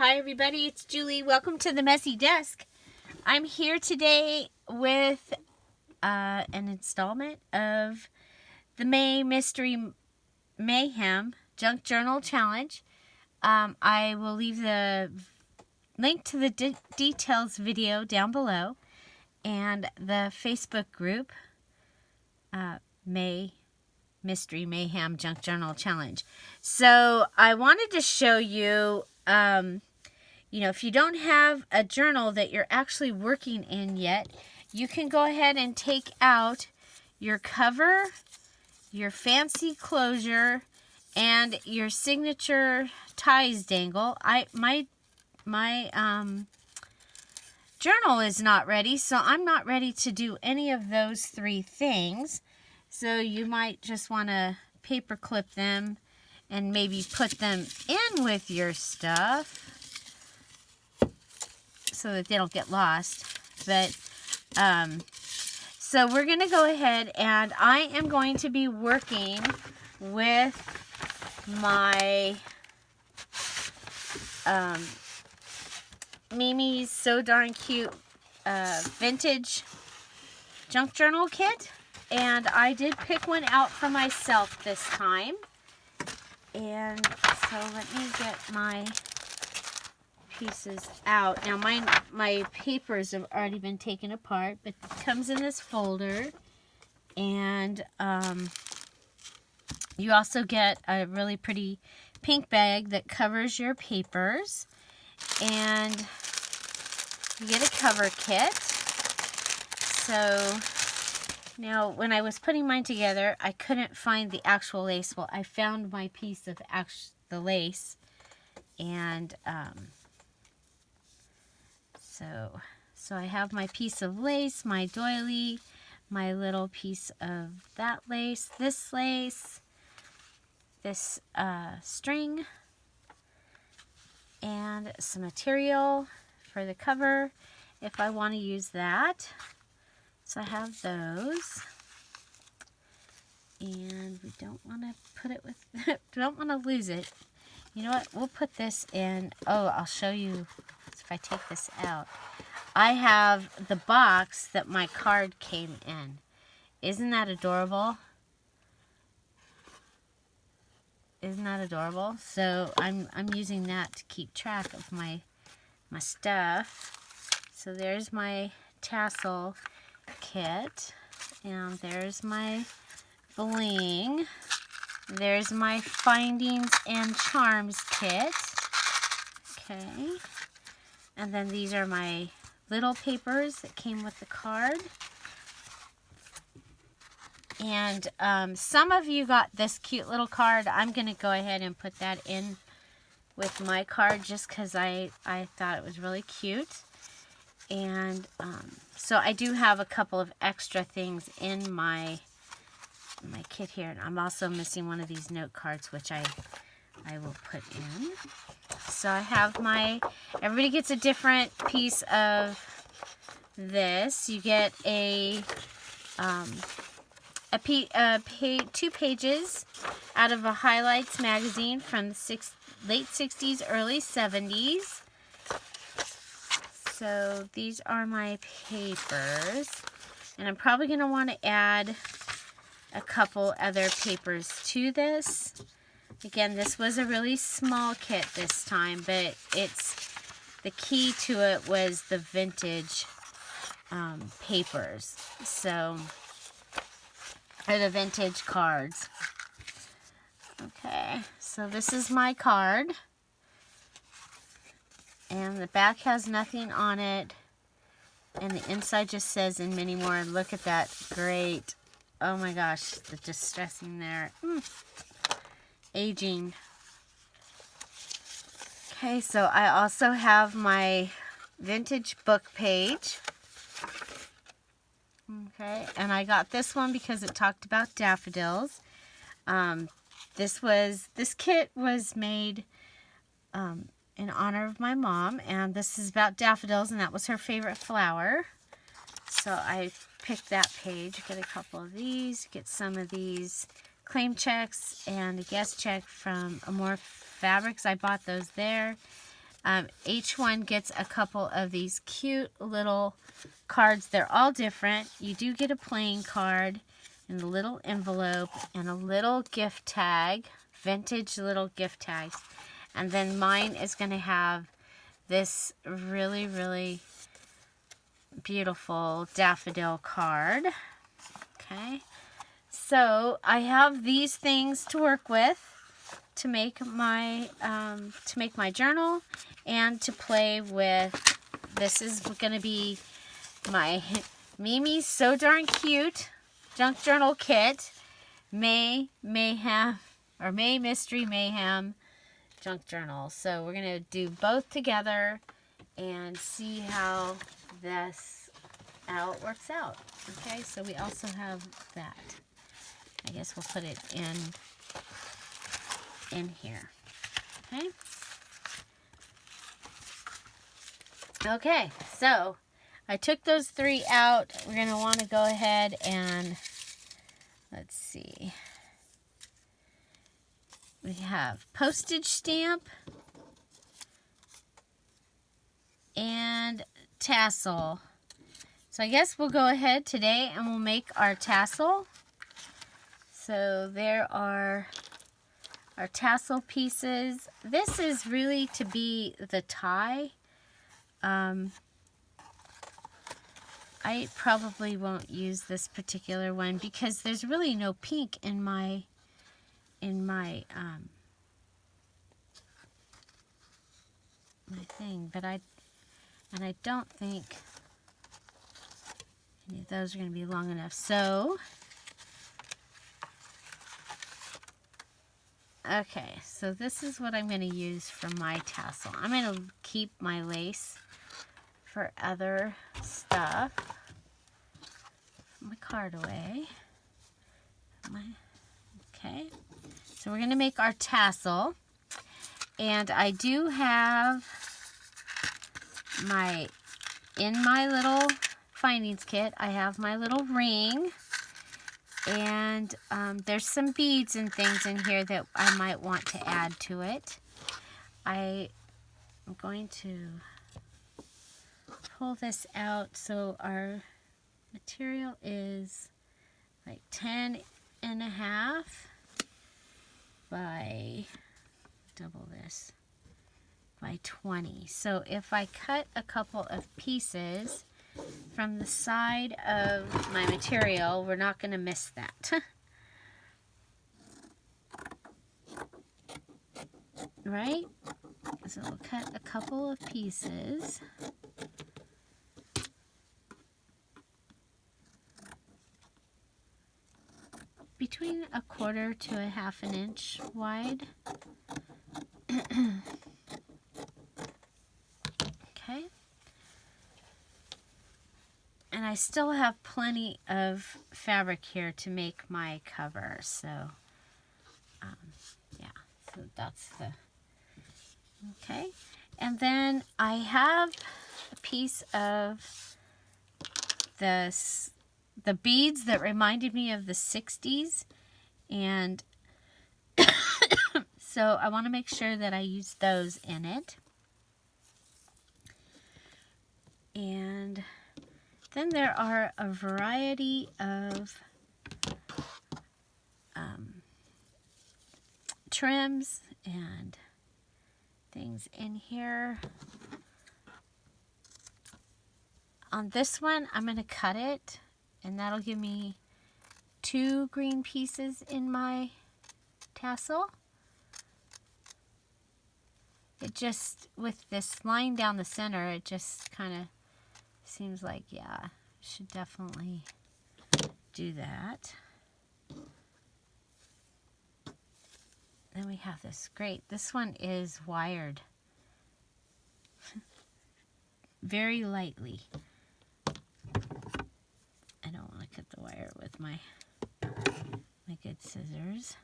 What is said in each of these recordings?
Hi everybody, it's Julie. Welcome to the Messy Desk. I'm here today with an installment of the Mystery Mayhem Junk Journal Challenge. I will leave the link to the details video down below and the Facebook group Mystery Mayhem Junk Journal Challenge. So I wanted to show you if you don't have a journal that you're actually working in yet, you can go ahead and take out your cover, your fancy closure, and your signature ties dangle. My journal is not ready, so I'm not ready to do any of those three things. So you might just want to paper clip them and maybe put them in with your stuff so that they don't get lost. But so we're going to go ahead, and I am going to be working with my Mimi's So Darn Cute vintage junk journal kit. And I did pick one out for myself this time. And so let me get my pieces out. Now my papers have already been taken apart, but it comes in this folder. And you also get a really pretty pink bag that covers your papers. And you get a cover kit. So now, when I was putting mine together, I couldn't find the actual lace. Well, I found my piece of the lace, and so I have my piece of lace, my doily, my little piece of that lace, this string, and some material for the cover if I want to use that. So I have those, and we don't want to put it with, don't want to lose it. You know what, we'll put this in. Oh, I'll show you if I take this out. I have the box that my card came in. Isn't that adorable? Isn't that adorable? So I'm using that to keep track of my stuff. So there's my Tassel kit, and there's my bling, there's my findings and charms kit. Okay, and then these are my little papers that came with the card. And some of you got this cute little card. I'm gonna go ahead and put that in with my card just because I thought it was really cute. And so I do have a couple of extra things in my kit here. And I'm also missing one of these note cards, which I will put in. So I have everybody gets a different piece of this. You get two pages out of a highlights magazine from the late 60s, early 70s. So these are my papers, and I'm probably going to want to add a couple other papers to this. Again, this was a really small kit this time, but the key to it was the vintage papers, or the vintage cards. Okay, so this is my card. And the back has nothing on it. And the inside just says "and many more." And look at that. Great. Oh my gosh. The distressing there. Aging. Okay, so I also have my vintage book page. Okay, and I got this one because it talked about daffodils. This kit was made in honor of my mom, and this is about daffodils, and that was her favorite flower. So I picked that page, get a couple of these, get some of these claim checks and a guest check from Amore Fabrics. I bought those there. Each one gets a couple of these cute little cards. They're all different. You do get a playing card and a little envelope and a little gift tag, vintage little gift tags. And then mine is going to have this really, really beautiful daffodil card. Okay. So I have these things to work with to make my journal and to play with. This is going to be my Mimi's So Darn Cute Junk Journal Kit, May Mystery Mayhem Junk Journal. So we're going to do both together and see how it works out. Okay, so we also have that. I guess we'll put it in here. Okay. Okay, so I took those 3 out. We're going to want to go ahead and let's see. We have postage stamp and tassel. So I guess we'll go ahead today and we'll make our tassel. So there are our tassel pieces. This is really to be the tie. I probably won't use this particular one because there's really no pink in my my thing, but I don't think any of those are going to be long enough. So okay, so this is what I'm going to use for my tassel. I'm going to keep my lace for other stuff. Put my card away. Okay, so we're going to make our tassel. And I do have in my little findings kit, I have my little ring. And there's some beads and things in here that I might want to add to it. I am going to pull this out. So our material is like 10.5 by, double this, by 20. So if I cut a couple of pieces from the side of my material, we're not going to miss that. Right? So we'll cut a couple of pieces. Between 1/4 to 1/2 inch wide. Okay. And I still have plenty of fabric here to make my cover. So, yeah. So that's the... Okay. And then I have a piece of the beads that reminded me of the 60s. And so I want to make sure that I use those in it. And then there are a variety of trims and things in here. On this one, I'm going to cut it, and that'll give me 2 green pieces in my tassel. It just, with this line down the center, it just kind of seems like, yeah, should definitely do that. Then we have this great, this one is wired very lightly. I don't want to cut the wire with my good scissors.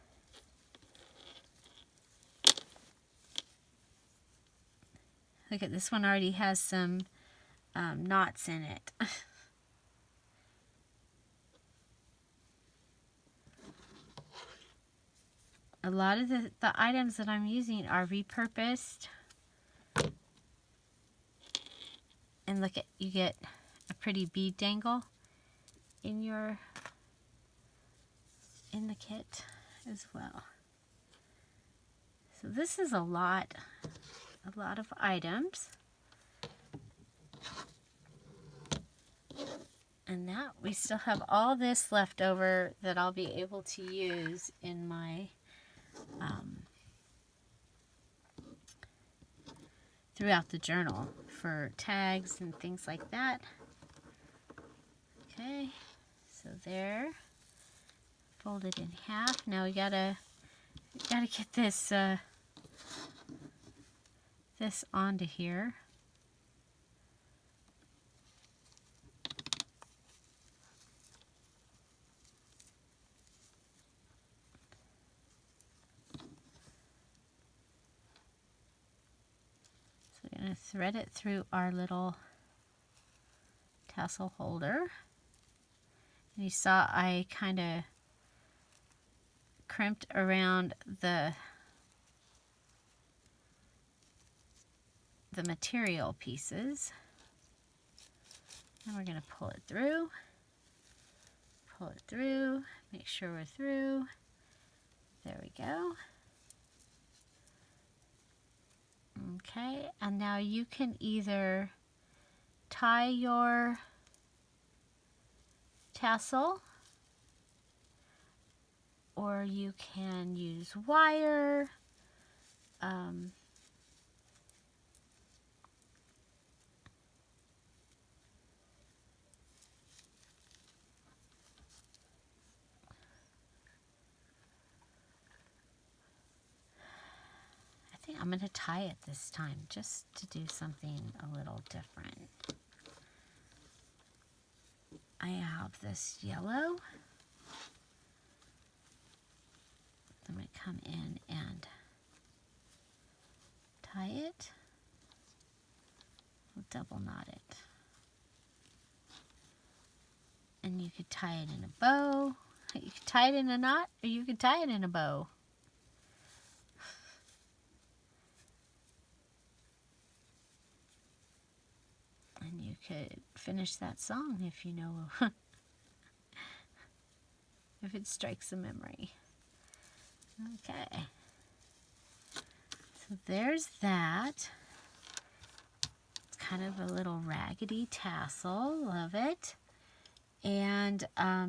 Look at this one, already has some knots in it. A lot of the items that I'm using are repurposed And look at, you get a pretty bead dangle in the kit as well. So this is a lot of items. And now we still have all this left over that I'll be able to use in my throughout the journal for tags and things like that. Okay, so there, folded in half. Now we gotta get this this onto here. So we're gonna thread it through our little tassel holder. And you saw I kind of crimped around the material pieces. And we're going to pull it through, make sure we're through. There we go. Okay, and now you can either tie your tassel, or you can use wire. I think I'm going to tie it this time just to do something a little different. I have this yellow. I'm going to come in and tie it. We'll double knot it. And you could tie it in a bow. You could tie it in a knot, or you could tie it in a bow. And you could finish that song if you know, if it strikes a memory. Okay. So there's that. It's kind of a little raggedy tassel. Love it. And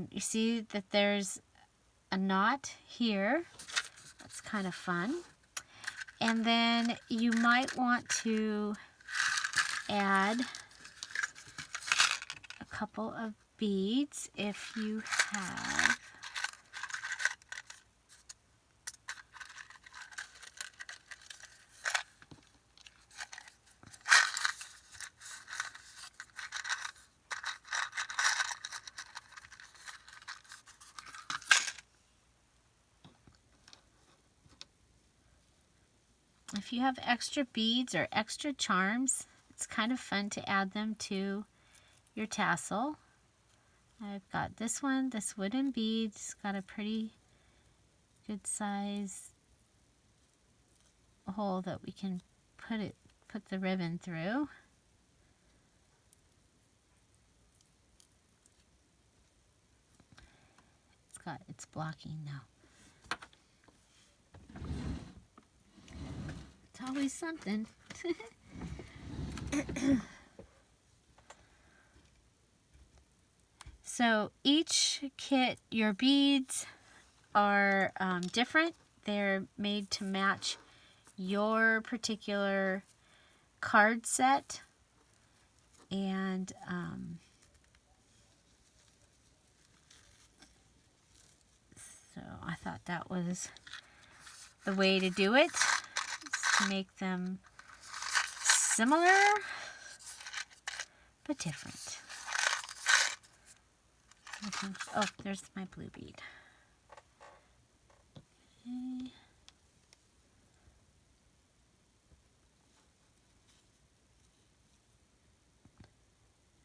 you see that there's a knot here. That's kind of fun. And then you might want to add a couple of beads if you have extra beads or extra charms. It's kind of fun to add them to your tassel. I've got this one, this wooden bead. It's got a pretty good size hole that we can put the ribbon through. It's blocking now. It's always something. So each kit, your beads are different. They're made to match your particular card set. And so I thought that was the way to do it, is to make them similar but different. Oh, there's my blue bead. Okay.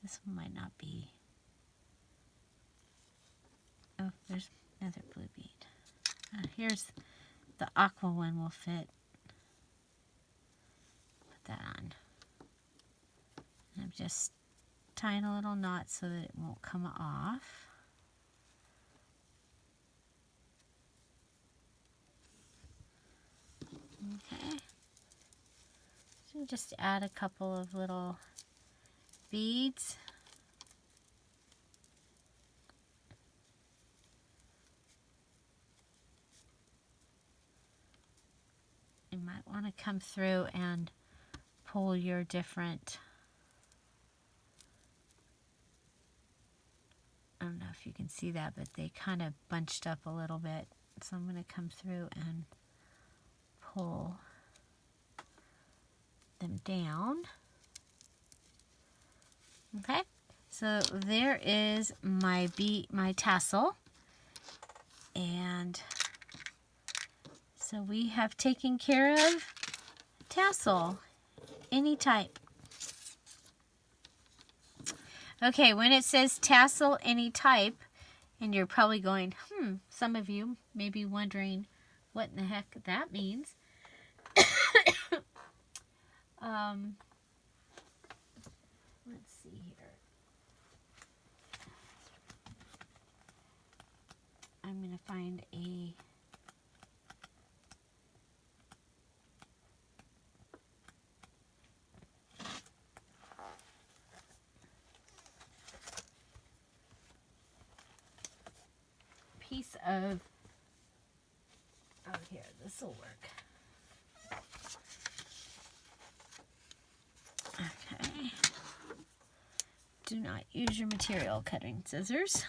This one might not be. Oh, there's another blue bead. Here's the aqua one will fit. Put that on. And just tying a little knot so that it won't come off. Okay. So just add a couple of little beads. You might want to come through and pull your different, I don't know if you can see that, but they kind of bunched up a little bit. So I'm going to come through and pull them down. Okay, so there is my tassel. And so we have taken care of tassel, any type. Okay, when it says tassel any type, and you're probably going, some of you may be wondering what in the heck that means. Let's see here. I'm going to find a piece of, oh here, this will work. Okay. Do not use your material cutting scissors.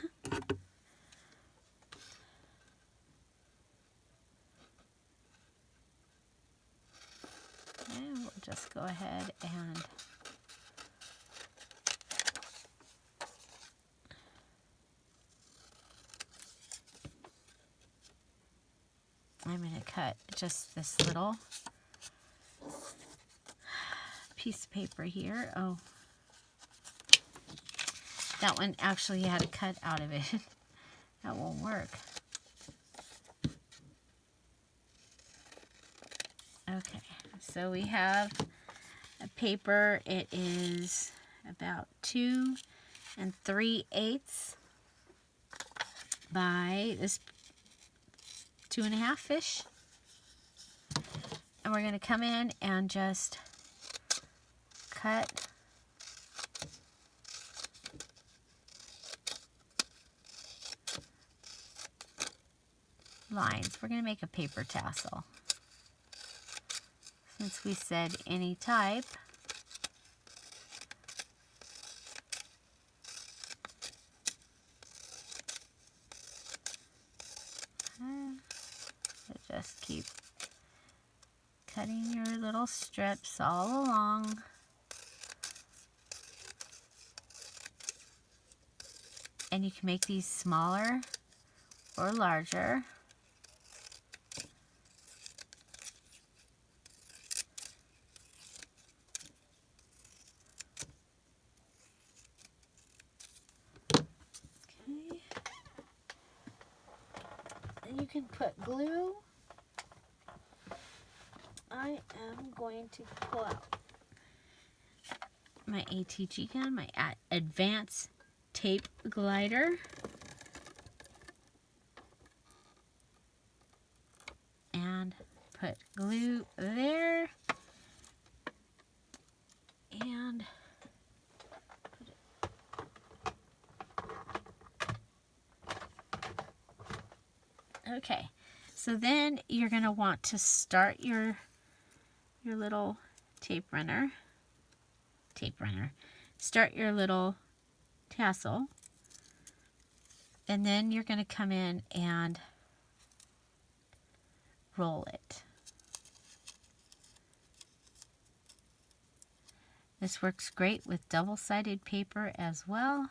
And we'll just go ahead and I'm going to cut just this little piece of paper here. Oh, that one actually had a cut out of it. That won't work. Okay, so we have a paper. It is about 2 3/8 by this 2.5-ish. And we're going to come in and just cut lines. We're going to make a paper tassel. Since we said any type, so just keep cutting your little strips all along. And you can make these smaller or larger. Okay. And you can put glue. I am going to pull out my ATG gun, my Advanced Tape Glider. And put glue there. And put it. Okay, so then you're going to want to start your little tape runner. Start your little tassel. And then you're going to come in and roll it. This works great with double-sided paper as well.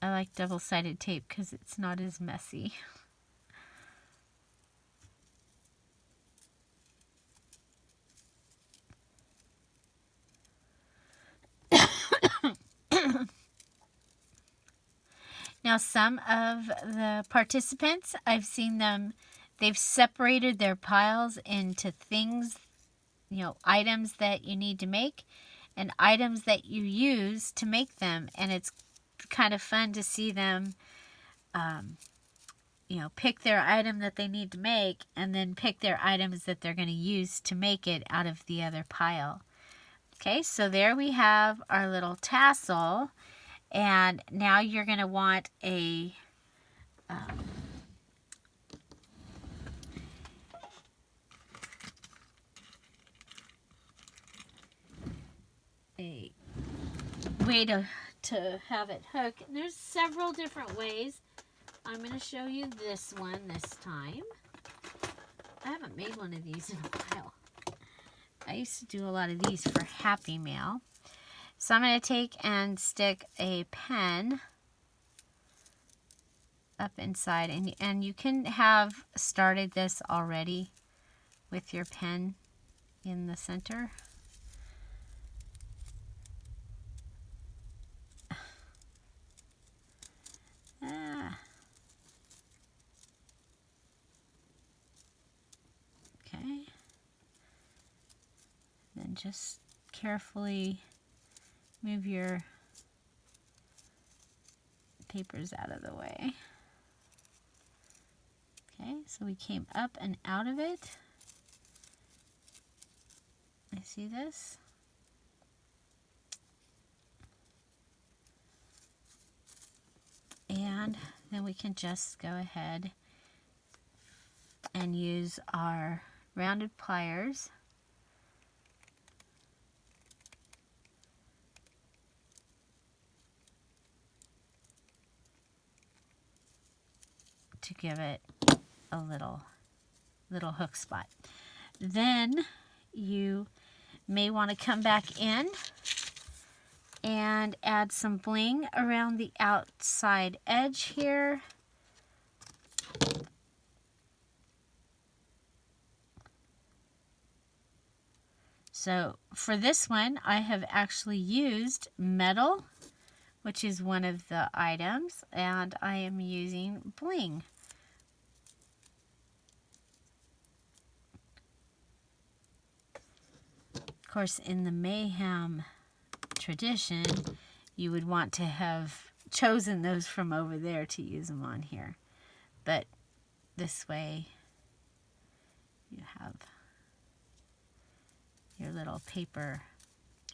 I like double-sided tape because it's not as messy. Now Now, some of the participants, I've seen them, they've separated their piles into things, you know, items that you need to make and items that you use to make them. And it's kind of fun to see them, you know, pick their item that they need to make and then pick their items that they're going to use to make it out of the other pile. Okay, so there we have our little tassel. And now you're going to want a way to have it hook. And there's several different ways. I'm going to show you this one this time. I haven't made one of these in a while. I used to do a lot of these for Happy Mail. So I'm going to take and stick a pen up inside. And you can have started this already with your pen in the center. Okay. Then just carefully move your papers out of the way. Okay, so we came up and out of it. I see this. And then we can just go ahead and use our rounded pliers to give it a little hook spot. Then you may want to come back in and add some bling around the outside edge here. So for this one, I have actually used metal, which is one of the items, and I am using bling. Of course, in the Mayhem tradition, you would want to have chosen those from over there to use them on here. But this way, you have your little paper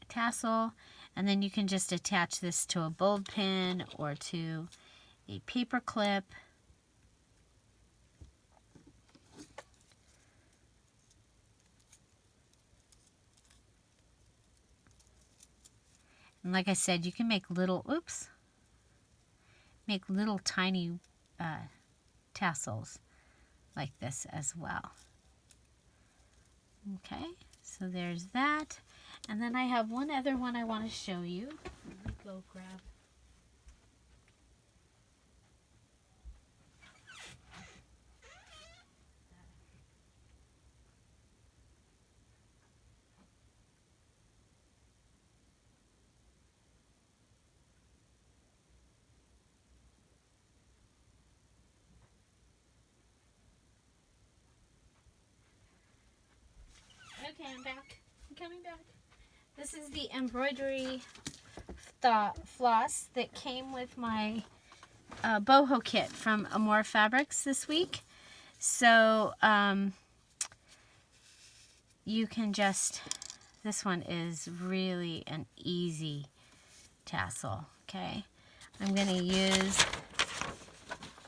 tassel, and then you can just attach this to a bulb pin or to a paper clip. And like I said, you can make little, make little tiny tassels like this as well. Okay, so there's that. And then I have one other one I want to show you. Let me go grab. Okay, I'm back. I'm coming back. This is the embroidery floss that came with my boho kit from Amore Fabrics this week. So you can just, this one is really an easy tassel. Okay, I'm going to use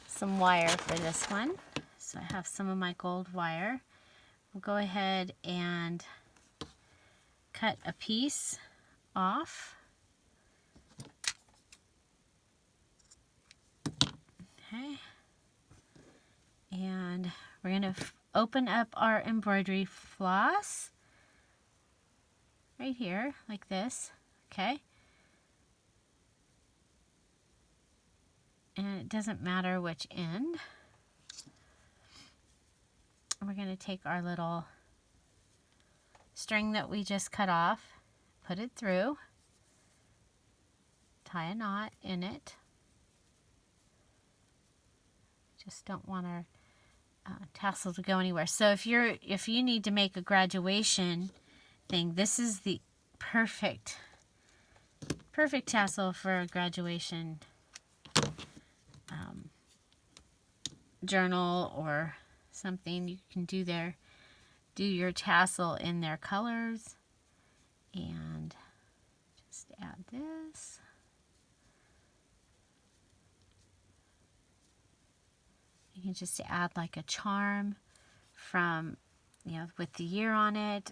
some wire for this one. So I have some of my gold wire. We'll go ahead and cut a piece off. Okay. And we're going to open up our embroidery floss right here, like this. Okay. And it doesn't matter which end. We're going to take our little string that we just cut off, put it through, tie a knot in it, just don't want our tassel to go anywhere. So if you need to make a graduation thing, this is the perfect tassel for a graduation journal or something. You can do your tassel in their colors, and just add this. You can just add like a charm from, with the year on it.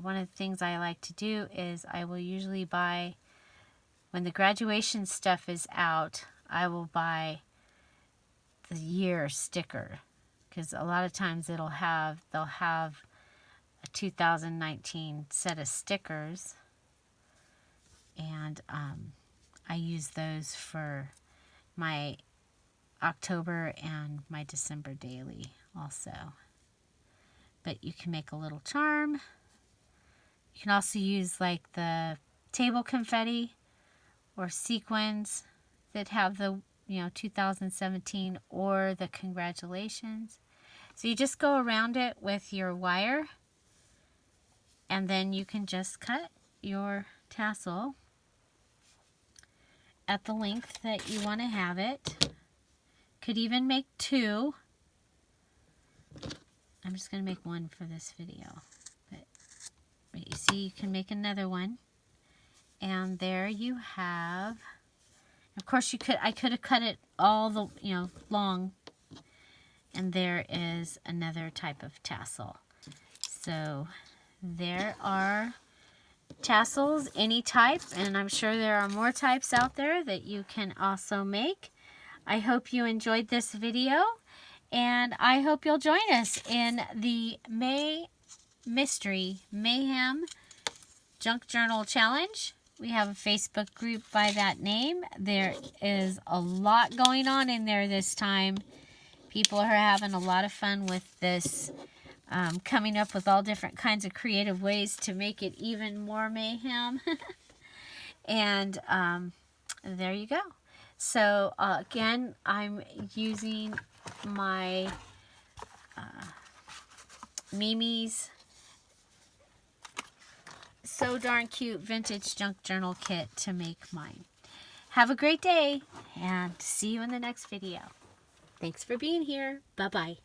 One of the things I like to do is I will usually buy, when the graduation stuff is out, I will buy the year sticker, because a lot of times they'll have a 2019 set of stickers, and I use those for my October and my December daily also. But you can make a little charm. You can also use like the table confetti or sequins that have the 2017 or the congratulations. So you just go around it with your wire, and then you can just cut your tassel at the length that you want to have it. Could even make 2. I'm just going to make 1 for this video. But you see, you can make another one. And there you have, of course I could have cut it all the, long. And there is another type of tassel. So there are tassels, any type, and I'm sure there are more types out there that you can also make. I hope you enjoyed this video, and I hope you'll join us in the Mystery Mayhem Junk Journal Challenge. We have a Facebook group by that name. There is a lot going on in there this time. People are having a lot of fun with this, coming up with all different kinds of creative ways to make it even more mayhem. And there you go. So again, I'm using my Mimi's So Darn Cute Vintage Junk Journal Kit to make mine. Have a great day, and see you in the next video. Thanks for being here. Bye-bye.